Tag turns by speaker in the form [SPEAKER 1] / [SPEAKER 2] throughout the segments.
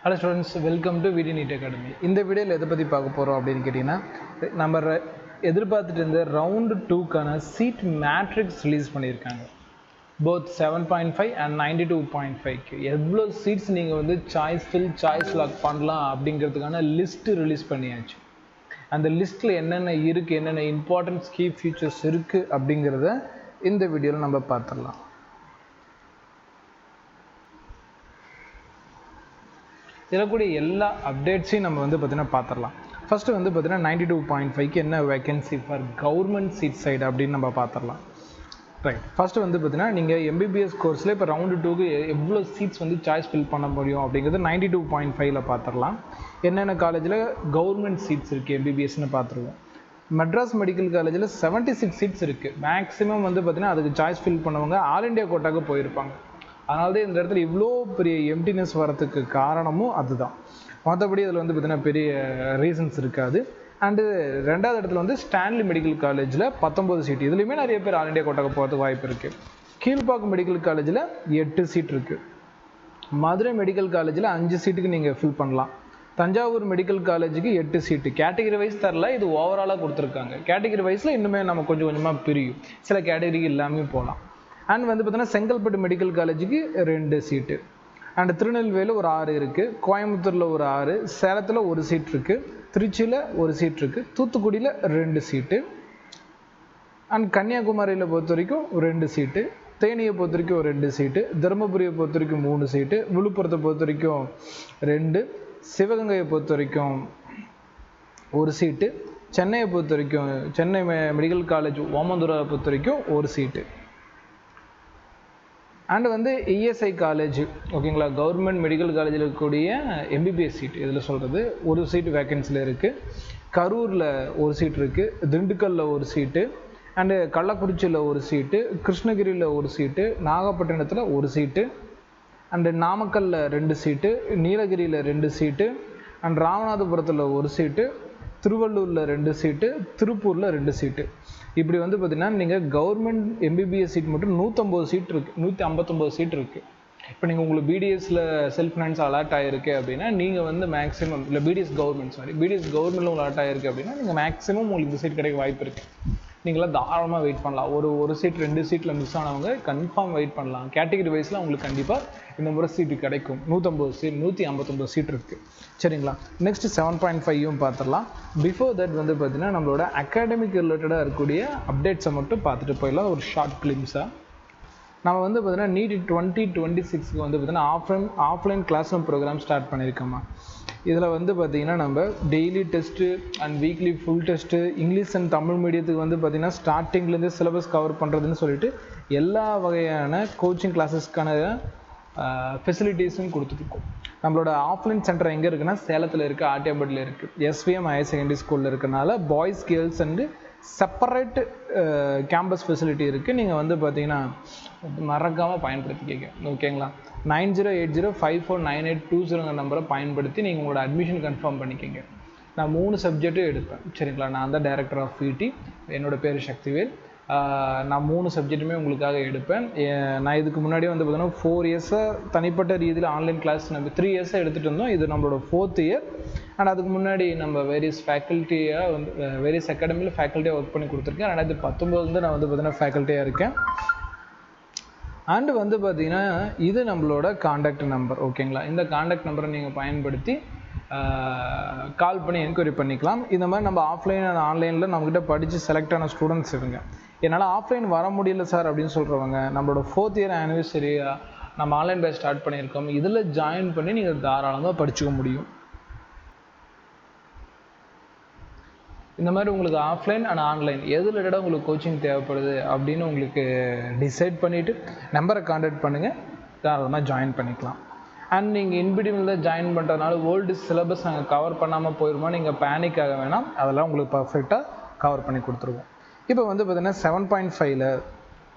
[SPEAKER 1] Hello students, welcome to விடி NEET academy. இந்த வீடியோவில் எதை பற்றி பார்க்க போகிறோம் அப்படின்னு கேட்டிங்கன்னா, நம்ம எதிர்பார்த்துட்டு இருந்த ரவுண்டு 2க்கான சீட் மேட்ரிக்ஸ் ரிலீஸ் பண்ணியிருக்காங்க. போத் 7.5 அண்ட் 92.5க்கு எவ்வளோ சீட்ஸ் நீங்கள் வந்து சாய்ஸ் ஃபில் சாய்ஸ் லாக் பண்ணலாம் அப்படிங்கிறதுக்கான லிஸ்ட்டு ரிலீஸ் பண்ணியாச்சு. அந்த லிஸ்ட்டில் என்னென்ன இருக்குது, என்னென்ன இம்பார்ட்டன்ஸ் கீ ஃபீச்சர்ஸ் இருக்குது அப்படிங்கிறத இந்த வீடியோவில் நம்ம பார்த்துடலாம். இதில் கூட எல்லா அப்டேட்ஸையும் நம்ம வந்து பார்த்திங்கன்னா பார்த்துடலாம். ஃபஸ்ட்டு வந்து பார்த்திங்கன்னா 92.5க்கு என்ன vacancy for government seat side அப்படின்னு நம்ம பார்த்துடலாம். ரைட், ஃபஸ்ட்டு வந்து பார்த்திங்கன்னா நீங்கள் எம்பிபிஎஸ் கோர்ஸில் இப்போ ரவுண்டு 2க்கு எவ்வளோ சீட்ஸ் வந்து சாய்ஸ் ஃபில் பண்ண முடியும் அப்படிங்கிறது 92.5ல் பார்த்துடலாம். என்னென்ன காலேஜில் கவர்மெண்ட் சீட்ஸ் இருக்குது எம்பிபிஎஸ்ன்னு பார்த்துருவோம். மெட்ராஸ் மெடிக்கல் காலேஜில் 76 சீட்ஸ் இருக்குது. மேக்ஸிமம் வந்து பார்த்திங்கன்னா அதுக்கு சாய்ஸ் ஃபில் பண்ணவங்க ஆல் இண்டியா கோட்டாக்கு போயிருப்பாங்க. அதனால தான் இந்த இடத்துல இவ்வளோ பெரிய எம்டினஸ் வரத்துக்கு காரணமும் அதுதான். மற்றபடி அதில் வந்து பார்த்திங்கன்னா பெரிய ரீசன்ஸ் இருக்காது. அண்டு ரெண்டாவது இடத்துல வந்து ஸ்டான்லி மெடிக்கல் காலேஜில் 19 சீட். இதுலேயுமே நிறைய பேர் ஆல் இண்டியா கோட்டாக்கு போகிறதுக்கு வாய்ப்பு இருக்குது. கீழ்ப்பாக்கம் மெடிக்கல் காலேஜில் 8 சீட் இருக்குது. மதுரை மெடிக்கல் காலேஜில் 5 சீட்டுக்கு நீங்கள் ஃபில் பண்ணலாம். தஞ்சாவூர் மெடிக்கல் காலேஜுக்கு 8 சீட்டு. கேட்டகரி வைஸ் தரல, இது ஓவராலாக கொடுத்துருக்காங்க. கேட்டகரி வைஸில் இன்னுமே நம்ம கொஞ்சம் கொஞ்சமாக பிரியும், சில கேட்டகரிக்கு எல்லாமே போகலாம். அண்ட் வந்து பார்த்தீங்கன்னா செங்கல்பட்டு மெடிக்கல் காலேஜுக்கு 2 சீட்டு. அண்ட் திருநெல்வேலியில் ஒரு 6 இருக்குது. கோயம்புத்தூரில் ஒரு 6, சேலத்தில் ஒரு சீட் இருக்குது, திருச்சியில் ஒரு சீட் இருக்குது, தூத்துக்குடியில் 2 சீட்டு. அண்ட் கன்னியாகுமரியில் பொறுத்த வரைக்கும் 2 சீட்டு, தேனியை பொறுத்த வரைக்கும் 2 சீட்டு, தருமபுரியை பொறுத்த வரைக்கும் 3 சீட்டு, விழுப்புரத்தை பொறுத்த வரைக்கும் 2, சிவகங்கையை பொறுத்த வரைக்கும் 1 சீட்டு, சென்னையை பொறுத்த வரைக்கும் சென்னை மெடிக்கல் காலேஜ் ஓமந்தூரை பொறுத்த வரைக்கும் 1 சீட்டு. அண்டு வந்து இஎஸ்ஐ காலேஜ், ஓகேங்களா, கவர்மெண்ட் மெடிக்கல் காலேஜில் இருக்கக்கூடிய எம்பிபிஎஸ் சீட் இதில் சொல்கிறது 1 சீட்டு வேக்கன்சியில் இருக்குது. கரூரில் 1 சீட் இருக்குது, திண்டுக்கல்லில் 1 சீட்டு, அண்டு கள்ளக்குறிச்சியில் 1 சீட்டு, கிருஷ்ணகிரியில் 1 சீட்டு, நாகப்பட்டினத்தில் 1 சீட்டு, அண்டு நாமக்கல்லில் 2 சீட்டு, நீலகிரியில் 2 சீட்டு, அண்ட் ராமநாதபுரத்தில் 1 சீட்டு, திருவள்ளூரில் 2 சீட்டு, திருப்பூரில் 2 சீட்டு. இப்படி வந்து பார்த்திங்கன்னா நீங்கள் கவர்மெண்ட் எம்பிபிஎஸ் சீட் மட்டும் 150 சீட் இருக்குது, 159 சீட் இருக்குது. இப்போ நீங்கள் உங்களுக்கு பிடிஎஸில் செல்ஃப் ஃபைனான்ஸ் அலாட் ஆகிருக்கு அப்படின்னா நீங்கள் வந்து மேக்ஸிமம், இல்லை பிடிஎஸ் கவர்மெண்ட்டில் உங்களுக்கு அலாட் ஆகிருக்கு அப்படின்னா நீங்கள் மேக்ஸிமம் உங்களுக்கு இந்த சீட் கிடைக்க வாய்ப்பு இருக்குது. நீங்களாம் தாராளமாக வெயிட் பண்ணலாம். ஒரு சீட் 2 சீட்டில் மிஸ் ஆனவங்க கன்ஃபார்ம் வெயிட் பண்ணலாம். கேட்டகரி வைஸில் உங்களுக்கு கண்டிப்பாக இந்த முறை சீட்டு கிடைக்கும். 150 சீட், 159 சீட் இருக்குது. சரிங்களா, நெக்ஸ்ட் 7.5யும் பார்த்துடலாம். பிஃபோர் தட் வந்து பார்த்திங்கன்னா நம்மளோட அகாடமிக் ரிலேட்டடாக இருக்கக்கூடிய அப்டேட்ஸை மட்டும் பார்த்துட்டு போயிடலாம். ஒரு ஷார்ட் கிளிம்ஸாக நம்ம வந்து பார்த்திங்கன்னா நீட் 2026க்கு வந்து பார்த்திங்கன்னா offline classroom programme start பண்ணியிருக்கோமா. இதில் வந்து பார்த்திங்கன்னா நம்ம daily test and weekly full test, English and Tamil மீடியத்துக்கு வந்து பார்த்திங்கன்னா ஸ்டார்டிங்லேருந்து சிலபஸ் கவர் பண்ணுறதுன்னு சொல்லிட்டு எல்லா வகையான கோச்சிங் கிளாஸஸ்க்கான ஃபெசிலிட்டிஸும் கொடுத்துருக்கோம். நம்மளோட ஆஃப்லைன் சென்டர் எங்கே இருக்குன்னா சேலத்தில் இருக்குது, ஆட்டியாபட்டில் இருக்குது. எஸ்விஎம் ஹையர் செகண்டரி ஸ்கூலில் இருக்கனால boys girls and separate campus facility இருக்குது. நீங்கள் வந்து பார்த்தீங்கன்னா மறக்காமல் பயன்படுத்திக்கங்க, ஓகேங்களா. 9080549820 நம்பரை பயன்படுத்தி நீங்கள் உங்களோட அட்மிஷன் கன்ஃபார்ம் பண்ணிக்கோங்க. நான் 3 சப்ஜெக்ட்டும் எடுப்பேன், சரிங்களா. நான் தான் டைரக்டர் ஆஃப் பிடி, என்னோடய பேர் சக்திவேல். நான் 3 சப்ஜெக்ட்டுமே உங்களுக்காக எடுப்பேன். நான் இதுக்கு முன்னாடியே வந்து பார்த்தீங்கன்னா 4 இயர்ஸாக தனிப்பட்ட ரீதியில் ஆன்லைன் கிளாஸ் நம்ம 3 இயர்ஸாக எடுத்துகிட்டு இருந்தோம். இது நம்மளோட 4th இயர். அண்ட் அதுக்கு முன்னாடி நம்ம வேரியஸ் ஃபேக்கல்ட்டியாக வந்து வேரியஸ் அகாடமியில் ஃபேக்கல்ட்டியாக ஒர்க் பண்ணி கொடுத்துருக்கேன். 2019 நான் வந்து பார்த்தீங்கன்னா ஃபேக்கல்ட்டியாக இருக்கேன். அண்டு வந்து பார்த்திங்கன்னா இது நம்மளோட காண்டாக்ட் நம்பர், ஓகேங்களா. இந்த காண்டாக்ட் நம்பரை நீங்கள் பயன்படுத்தி கால் பண்ணி என்கொயரி பண்ணிக்கலாம். இந்த மாதிரி நம்ம ஆஃப்லைன் அண்ட் ஆன்லைனில் நம்மக்கிட்ட படித்து செலக்ட் ஆன ஸ்டூடெண்ட்ஸ் இருங்க. என்னால் ஆஃப்லைன் வர முடியல சார் அப்படின்னு சொல்கிறவங்க, நம்மளோட 4th இயர் ஆனிவர்சரியாக நம்ம ஆன்லைன் பேட்ச் ஸ்டார்ட் பண்ணியிருக்கோம். இதில் ஜாயின் பண்ணி நீங்கள் தாராளமாக படிச்சுக்க முடியும். இந்த மாதிரி உங்களுக்கு ஆஃப்லைன் அண்ட் ஆன்லைன் எது ரிலேட்டடாக உங்களுக்கு கோச்சிங் தேவைப்படுது அப்படின்னு உங்களுக்கு டிசைட் பண்ணிவிட்டு நம்பரை கான்டாக்ட் பண்ணுங்கள், தாராளமாக ஜாயின் பண்ணிக்கலாம். அண்ட் நீங்கள் இன்பிட்வீனில் ஜாயின் பண்ணுறதுனால ஓல்டு சிலபஸ் நாங்கள் கவர் பண்ணாமல் போயிடுமா, நீங்கள் பேனிக் ஆக வேணாம். அதெல்லாம் உங்களுக்கு பர்ஃபெக்டாக கவர் பண்ணி கொடுத்துருவோம். இப்போ வந்து பார்த்திங்கன்னா 7.5ல்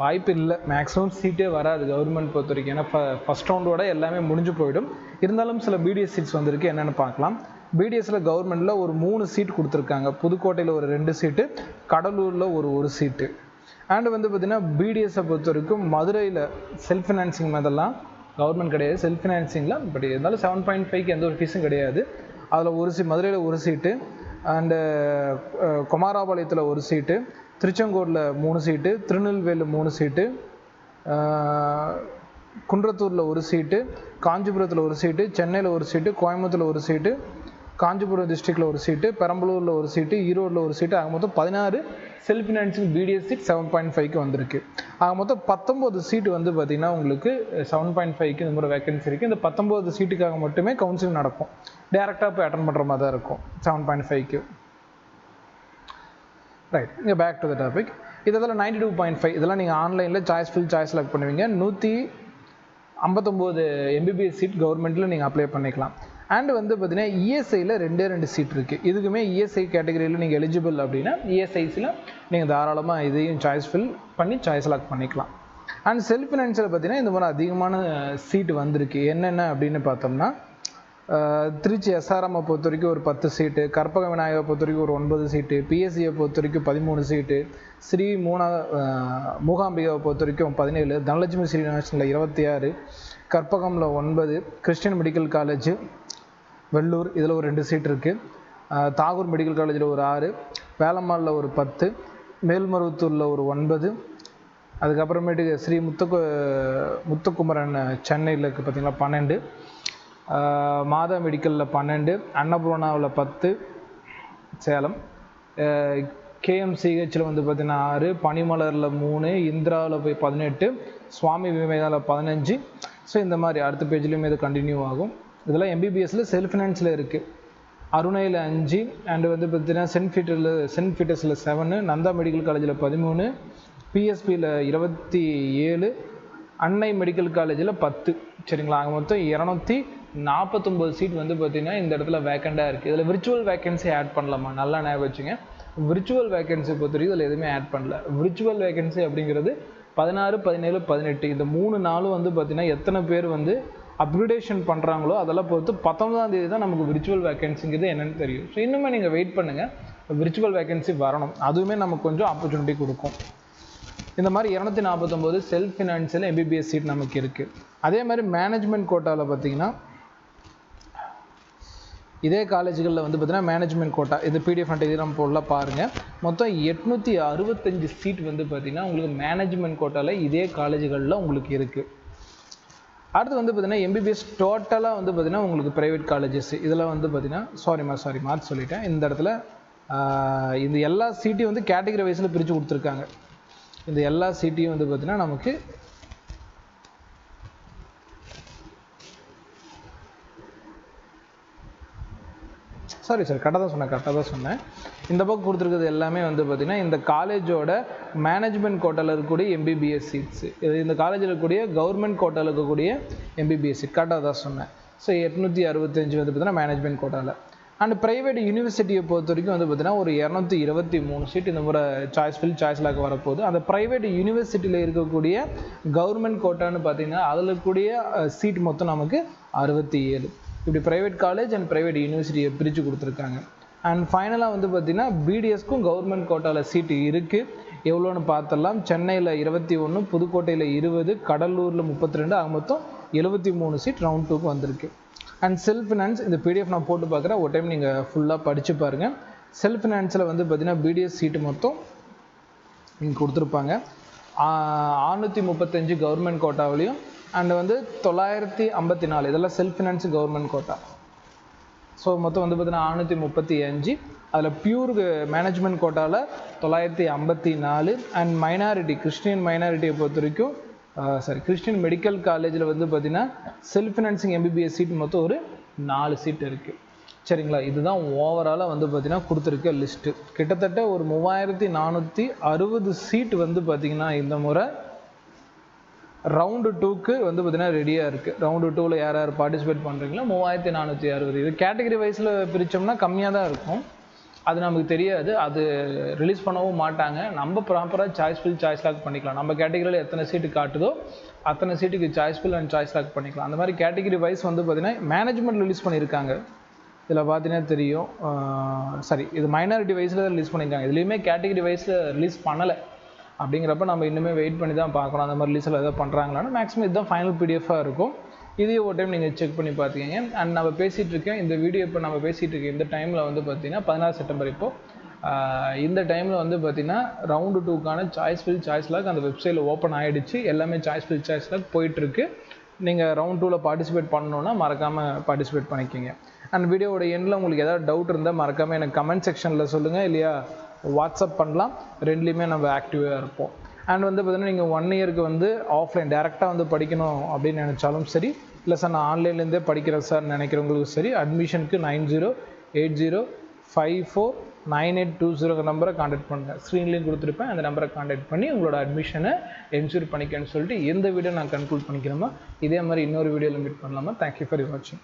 [SPEAKER 1] வாய்ப்பு இல்லை, மேக்ஸிமம் சீட்டே வராது கவர்மெண்ட் பொறுத்த வரைக்கும். ஏன்னா ஃபஸ்ட் ரவுண்டோட எல்லாமே முடிஞ்சு போயிடும். இருந்தாலும் சில பிடிஎஸ் சீட்ஸ் வந்திருக்கு, என்னென்னு பார்க்கலாம். பிடிஎஸில் கவர்மெண்ட்டில் ஒரு 3 சீட் கொடுத்துருக்காங்க. புதுக்கோட்டையில் ஒரு 2 சீட்டு, கடலூரில் ஒரு சீட்டு. அண்டு வந்து பார்த்திங்கன்னா பிடிஎஸை பொறுத்த வரைக்கும் மதுரையில் செல்ஃப் ஃபினான்சிங் மெத்தட்லாம் கவர்மெண்ட் கிடையாது, செல்ஃப் ஃபினான்சிங்கில். பட் இருந்தாலும் 7.5க்கு எந்த ஒரு ஃபீஸும் கிடையாது. அதில் ஒரு மதுரையில் ஒரு சீட்டு, அண்டு குமாராபாளையத்தில் ஒரு சீட்டு, திருச்செங்கோடில் 3 சீட்டு, திருநெல்வேலியில் 3 சீட்டு, குன்றத்தூரில் ஒரு சீட்டு, காஞ்சிபுரத்தில் ஒரு சீட்டு, சென்னையில் ஒரு சீட்டு, கோயம்புத்தூரில் ஒரு சீட்டு, காஞ்சிபுரம் டிஸ்ட்ரிக்டில் ஒரு சீட்டு, பெரம்பலூரில் ஒரு சீட்டு, ஈரோடில் ஒரு சீட்டு, ஆக மொத்தம் 16 செல்ஃப் ஃபினான்சிங் பிடிஎஸ் சீட் 7.5க்கு வந்திருக்கு. ஆக மொத்தம் 19 சீட்டு வந்து பார்த்திங்கன்னா உங்களுக்கு 7.5க்கு இந்த முறை வேகன்சி இருக்குது. இந்த 19 சீட்டுக்காக மட்டுமே கவுன்சிலிங் நடக்கும். டேரெக்டாக போய் அட்டன் பண்ணுற மாதிரி தான் இருக்கும் 7.5க்கு. ரைட், இங்கே பேக் டு த டாபிக். இதெல்லாம் 92.5 இதெல்லாம் நீங்கள் ஆன்லைனில் சாய்ஸ் ஃபில் சாய்ஸ் செலக்ட் பண்ணுவீங்க. 159 எம்பிபிஎஸ் சீட் கவர்மெண்ட்டில் நீங்கள் அப்ளை பண்ணிக்கலாம். அண்ட் வந்து பார்த்தீங்கன்னா இஎஸ்ஐயில் 2 சீட் இருக்குது. இதுக்குமே இஎஸ்ஐ கேட்டகரியில் நீங்கள் எலிஜிபிள் அப்படின்னா இஎஸ்ஐஸில் நீங்கள் தாராளமாக இதையும் சாய்ஸ் ஃபில் பண்ணி சாய்ஸ் செலக்ட் பண்ணிக்கலாம். அண்ட் செல்ஃப் ஃபினான்ஸில் பார்த்தீங்கன்னா இந்த மாதிரி அதிகமான சீட்டு வந்திருக்கு. என்னென்ன அப்படின்னு பார்த்தோம்னா, திருச்சி எஸ்ஆர்எம்மை பொறுத்த வரைக்கும் ஒரு 10 சீட்டு, கற்பக விநாயகரை பொறுத்த வரைக்கும் ஒரு 9 சீட்டு, பிஎஸ்சியை பொறுத்த வரைக்கும் 13 சீட்டு, ஸ்ரீ மூகாம்பிகாவை பொறுத்த வரைக்கும் 17, தனலட்சுமி ஸ்ரீனிவாசனில் 26, கற்பகமில் 9, கிறிஸ்டியன் மெடிக்கல் காலேஜ் வெள்ளூர் இதில் ஒரு 2 சீட் இருக்குது, தாகூர் மெடிக்கல் காலேஜில் ஒரு 6, வேலம்மாளில் ஒரு 10, மேல்மருவத்தூரில் ஒரு 9, அதுக்கப்புறமேட்டுக்கு ஸ்ரீ முத்துக்குமரன் சென்னையில் இருக்குது பார்த்திங்களா 12, மாதா மெடிக்கலில் 12, அன்னபூர்ணாவில் 10 சேலம், கேஎம்சிஹெச்சில் வந்து பார்த்திங்கன்னா 6, பனிமலரில் 3, இந்திராவில் போய் 18, சுவாமி விவேகாவில் 15. ஸோ இந்த மாதிரி அடுத்த பேஜ்லேயுமே இது கண்டினியூ ஆகும். இதெல்லாம் எம்பிபிஎஸ்சில் செல்ஃப் ஃபினான்ஸில் இருக்குது. அருணையில் 5, அண்டு வந்து பார்த்திங்கன்னா சென்ட் பீட்டர்ஸில் 7, நந்தா மெடிக்கல் காலேஜில் 13, பிஎஸ்பியில் 27, அன்னை மெடிக்கல் காலேஜில் 10. சரிங்களா, அங்கே மொத்தம் 249 சீட் வந்து பார்த்திங்கன்னா இந்த இடத்துல வேக்கண்டாக இருக்குது. இதில் விர்ச்சுவல் வேக்கன்சி ஆட் பண்ணலாமா? நல்லா ஞாபகம் வச்சுங்க. விர்ச்சுவல் வேக்கன்சி பொறுத்த வரைக்கும் இதில் எதுவுமே ஆட் பண்ணல. விர்ச்சுவல் வேக்கன்சி அப்படிங்கிறது 16, 17, 18 இந்த 3 நாளும் வந்து பார்த்திங்கன்னா எத்தனை பேர் வந்து அப்கிரேடேஷன் பண்ணுறாங்களோ அதெல்லாம் பொறுத்து 19ஆம் தேதி தான் நமக்கு விர்ச்சுவல் வேக்கன்சிங்கிறது என்னென்னு தெரியும். ஸோ இன்னுமே நீங்கள் வெயிட் பண்ணுங்கள், விர்ச்சுவல் வேக்கன்சி வரணும். அதுவுமே நமக்கு கொஞ்சம் ஆப்பர்ச்சுனிட்டி கொடுக்கும். இந்த மாதிரி 249 செல்ஃப் ஃபினான்ஸில் எம்பிபிஎஸ் சீட் நமக்கு இருக்குது. அதே மாதிரி மேனேஜ்மெண்ட் கோட்டாவில் பார்த்திங்கன்னா இதே காலேஜுகளில் வந்து பார்த்திங்கன்னா மேனேஜ்மெண்ட் கோட்டா இது பிடிஎஃப் டெலிகிராம் போடலாம் பாருங்கள். மொத்தம் 865 சீட் வந்து பார்த்திங்கன்னா உங்களுக்கு மேனேஜ்மெண்ட் கோட்டாவில் இதே காலேஜுகளில் உங்களுக்கு இருக்குது. அடுத்து வந்து பார்த்திங்கன்னா எம்பிபிஎஸ் டோட்டலாக வந்து பார்த்திங்கன்னா உங்களுக்கு ப்ரைவேட் காலேஜஸ் இதில் வந்து பார்த்திங்கன்னா மாற்றி சொல்லிட்டேன். இந்த இடத்துல இந்த எல்லா சீட்டையும் வந்து கேட்டகரி வைஸில் பிரித்து கொடுத்துருக்காங்க. இந்த எல்லா சீட்டையும் வந்து பார்த்திங்கன்னா நமக்கு கரெக்டாக தான் சொன்னேன். இந்த பக்கம் கொடுத்துருக்கிறது எல்லாமே வந்து பார்த்திங்கன்னா இந்த காலேஜோட மேனேஜ்மெண்ட் கோட்டாவில் இருக்கக்கூடிய எம்பிபிஎஸ் சீட்ஸு. இந்த காலேஜில் இருக்கக்கூடிய கவர்மெண்ட் கோட்டாவில் இருக்கக்கூடிய எம்பிபிஎஸ் சீட் கரெக்டாக தான் சொன்னேன். ஸோ 865 வந்து பார்த்திங்கன்னா மேனேஜ்மெண்ட் கோட்டாவில். அண்ட் ப்ரைவேட் யூனிவர்சிட்டியை பொறுத்த வரைக்கும் வந்து பார்த்திங்கன்னா ஒரு 223 சீட் இந்த முறை சாய்ஸ் ஃபில் சாய்ஸ் லாக் வரப்போகுது. அந்த ப்ரைவேட் யூனிவர்சிட்டியில் இருக்கக்கூடிய கவர்மெண்ட் கோட்டான்னு பார்த்திங்கன்னா அதில் இருக்கக்கூடிய சீட் மொத்தம் நமக்கு 67. இப்படி ப்ரைவேட் காலேஜ் அண்ட் ப்ரைவேட் யூனிவர்சிட்டியை பிரித்து கொடுத்துருக்காங்க. அண்ட் ஃபைனலாக வந்து பார்த்திங்கன்னா பிடிஎஸ்க்கும் கவர்மெண்ட் கோட்டாவில் சீட்டு இருக்குது. எவ்வளோன்னு பார்த்துடலாம். சென்னையில் 21, புதுக்கோட்டையில் 20, கடலூரில் 32, ஆக மொத்தம் 73 சீட் ரவுண்ட் 2க்கு வந்திருக்கு. அண்ட் செல்ஃப் ஃபினான்ஸ் இந்த பிடிஎஃப் நான் போட்டு பார்க்குறேன், ஒரு டைம் நீங்கள் ஃபுல்லாக படித்து பாருங்கள். செல்ஃப் ஃபினான்ஸில் வந்து பார்த்திங்கன்னா பிடிஎஸ் சீட்டு மொத்தம் இங்கே கொடுத்துருப்பாங்க. 635 கவர்மெண்ட் கோட்டாவிலையும் அண்ட் வந்து 954 இதெல்லாம் self finance government quota. So மொத்தம் வந்து பார்த்திங்கன்னா 635. அதில் பியூர் மேனேஜ்மெண்ட் கோட்டாவில் 954 அண்ட் மைனாரிட்டி கிறிஸ்டியன் மைனாரிட்டியை பொறுத்த வரைக்கும் கிறிஸ்டியன் மெடிக்கல் காலேஜில் வந்து பார்த்திங்கன்னா செல்ஃப் ஃபினான்சிங் எம்பிபிஎஸ் சீட் மொத்தம் ஒரு 4 சீட் இருக்குது. சரிங்களா, இதுதான் ஓவராலாக வந்து பார்த்திங்கன்னா கொடுத்துருக்க லிஸ்ட்டு. கிட்டத்தட்ட ஒரு 3460 சீட் வந்து பார்த்திங்கன்னா இந்த முறை ரவுண்டு 2க்கு வந்து பார்த்திங்கன்னா ரெடியாக இருக்குது. ரவுண்டு 2ல் யார் யார் பார்ட்டிசிபேட் பண்ணுறீங்களோ 3460. இது கேட்டகரி வைஸில் பிரித்தோம்னா கம்மியாக தான் இருக்கும், அது நமக்கு தெரியாது, அது ரிலீஸ் பண்ணவும் மாட்டாங்க. நம்ம ப்ராப்பராக சாய்ஸ் ஃபில் சாய்ஸ் லாக் பண்ணிக்கலாம். நம்ம கேட்டகரியில் எத்தனை சீட்டு காட்டுதோ அத்தனை சீட்டுக்கு choice fill and choice lock பண்ணிக்கலாம். அந்த மாதிரி கேட்டகரி வைஸ் வந்து பார்த்திங்கன்னா மேனேஜ்மெண்ட் ரிலீஸ் பண்ணியிருக்காங்க. இதில் பார்த்தீங்கன்னா தெரியும், இது மைனாரிட்டி வைஸில் ரிலீஸ் பண்ணியிருக்காங்க. இதுலேயுமே கேட்டகரி வைஸில் ரிலீஸ் பண்ணலை. அப்படிங்கிறப்ப நம்ம இன்னுமே வெயிட் பண்ணி தான் பார்க்கணும் அந்த மாதிரி ரிலீஸில் எதாவது பண்ணுறாங்களான்னு. மேக்ஸிமம் இதுதான் ஃபைனல் பிடிஎஃபாக இருக்கும். இதையும் ஒரு டைம் நீங்கள் செக் பண்ணி பார்த்துக்கங்க. அண்ட் நம்ம பேசிகிட்டு இருக்கேன் இந்த வீடியோ இப்போ நம்ம பேசிகிட்டு இருக்கேன் இந்த டைமில் வந்து பார்த்திங்கன்னா 16 செப்டம்பர் இப்போது இந்த டைமில் வந்து பார்த்திங்கன்னா ரவுண்டு 2க்கான சாய்ஸ் லாக் அந்த வெப்சைட்டில் ஓப்பன் ஆகிடுச்சு. எல்லாமே சாய்ஸ் லாக் போயிட்டுருக்கு. நீங்கள் ரவுண்ட் 2ல் பார்ட்டிசிபேட் பண்ணணுன்னா மறக்காமல் பார்ட்டிசிபேட் பண்ணிக்கோங்க. அண்ட் வீடியோவோட எண்டில் உங்களுக்கு ஏதாவது டவுட் இருந்தால் மறக்காமல் எனக்கு கமெண்ட் செக்ஷனில் சொல்லுங்கள், இல்லையா வாட்ஸ்அப் பண்ணலாம். ரெண்டுலேயுமே நம்ம ஆக்டிவாக இருப்போம். அண்ட் வந்து பார்த்தீங்கன்னா நீங்கள் 1 இயருக்கு வந்து ஆஃப்லைன் டேரெக்டாக வந்து படிக்கணும் அப்படின்னு நினச்சாலும் சரி, இல்லை சார் நான் ஆன்லைன்லேருந்தே படிக்கிறேன் சார் நினைக்கிறவங்களுக்கு சரி, அட்மிஷனுக்கு 9080549820 நம்பரை காண்டாக்ட் பண்ணுங்கள். ஸ்க்ரீன்லேயும் கொடுத்துருப்பேன், அந்த நம்பரை காண்டாக்ட் பண்ணி உங்களோட அட்மிஷனை என்ஷூர் பண்ணிக்கன்னு சொல்லிட்டு எந்த வீடியோ நான் கன்க்ளூட் பண்ணிக்கிறோமோ இதே மாதிரி இன்னொரு வீடியோவில் மீட் பண்ணலாமா. தேங்க்யூ ஃபார் வாட்சிங்.